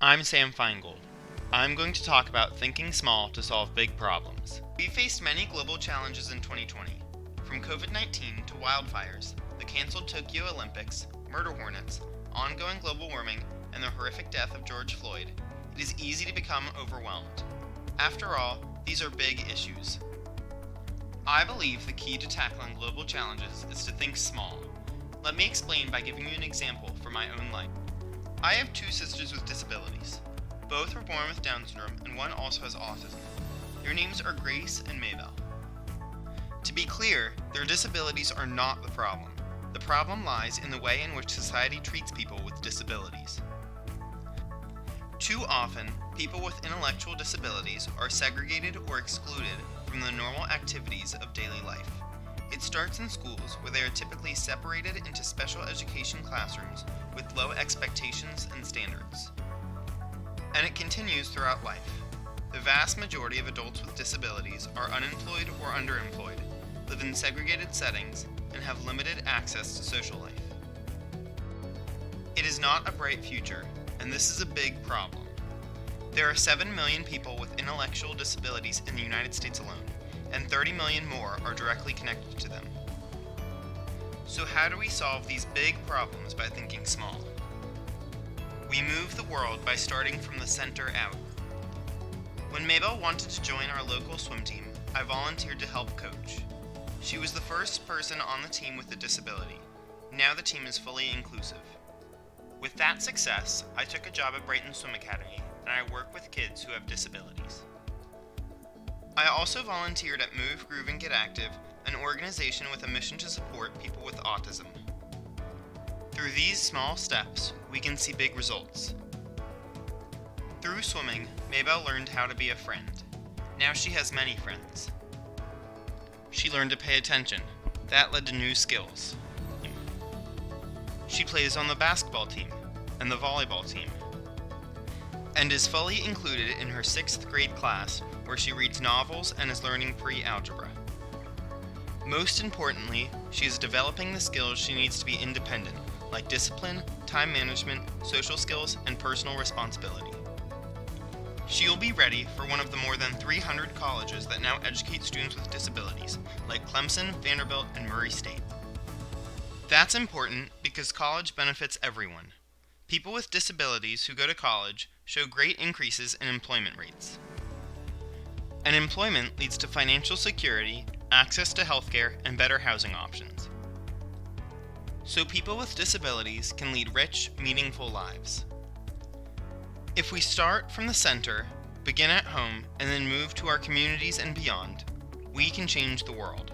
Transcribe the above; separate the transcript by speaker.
Speaker 1: I'm Sam Feingold. I'm going to talk about thinking small to solve big problems. We faced many global challenges in 2020, from COVID-19 to wildfires, the canceled Tokyo Olympics, murder hornets, ongoing global warming, and the horrific death of George Floyd. It is easy to become overwhelmed. After all, these are big issues. I believe the key to tackling global challenges is to think small. Let me explain by giving you an example from my own life. I have two sisters with disabilities. Both were born with Down syndrome, and one also has autism. Their names are Grace and Maybell. To be clear, their disabilities are not the problem. The problem lies in the way in which society treats people with disabilities. Too often, people with intellectual disabilities are segregated or excluded from the normal activities of daily life. It starts in schools, where they are typically separated into special education classrooms with low expectations and standards. And it continues throughout life. The vast majority of adults with disabilities are unemployed or underemployed, live in segregated settings, and have limited access to social life. It is not a bright future, and this is a big problem. There are 7 million people with intellectual disabilities in the United States alone, and 30 million more are directly connected to them. So how do we solve these big problems by thinking small? We move the world by starting from the center out. When Maybell wanted to join our local swim team, I volunteered to help coach. She was the first person on the team with a disability. Now the team is fully inclusive. With that success, I took a job at Brighton Swim Academy, and I work with kids who have disabilities. I also volunteered at Move, Groove, and Get Active, an organization with a mission to support people with autism. Through these small steps, we can see big results. Through swimming, Maybell learned how to be a friend. Now she has many friends. She learned to pay attention. That led to new skills. She plays on the basketball team and the volleyball team, and is fully included in her 6th grade class, where she reads novels and is learning pre-algebra. Most importantly, she is developing the skills she needs to be independent, like discipline, time management, social skills, and personal responsibility. She will be ready for one of the more than 300 colleges that now educate students with disabilities, like Clemson, Vanderbilt, and Murray State. That's important because college benefits everyone. People with disabilities who go to college show great increases in employment rates. And employment leads to financial security, access to healthcare, and better housing options. So people with disabilities can lead rich, meaningful lives. If we start from the center, begin at home, and then move to our communities and beyond, we can change the world.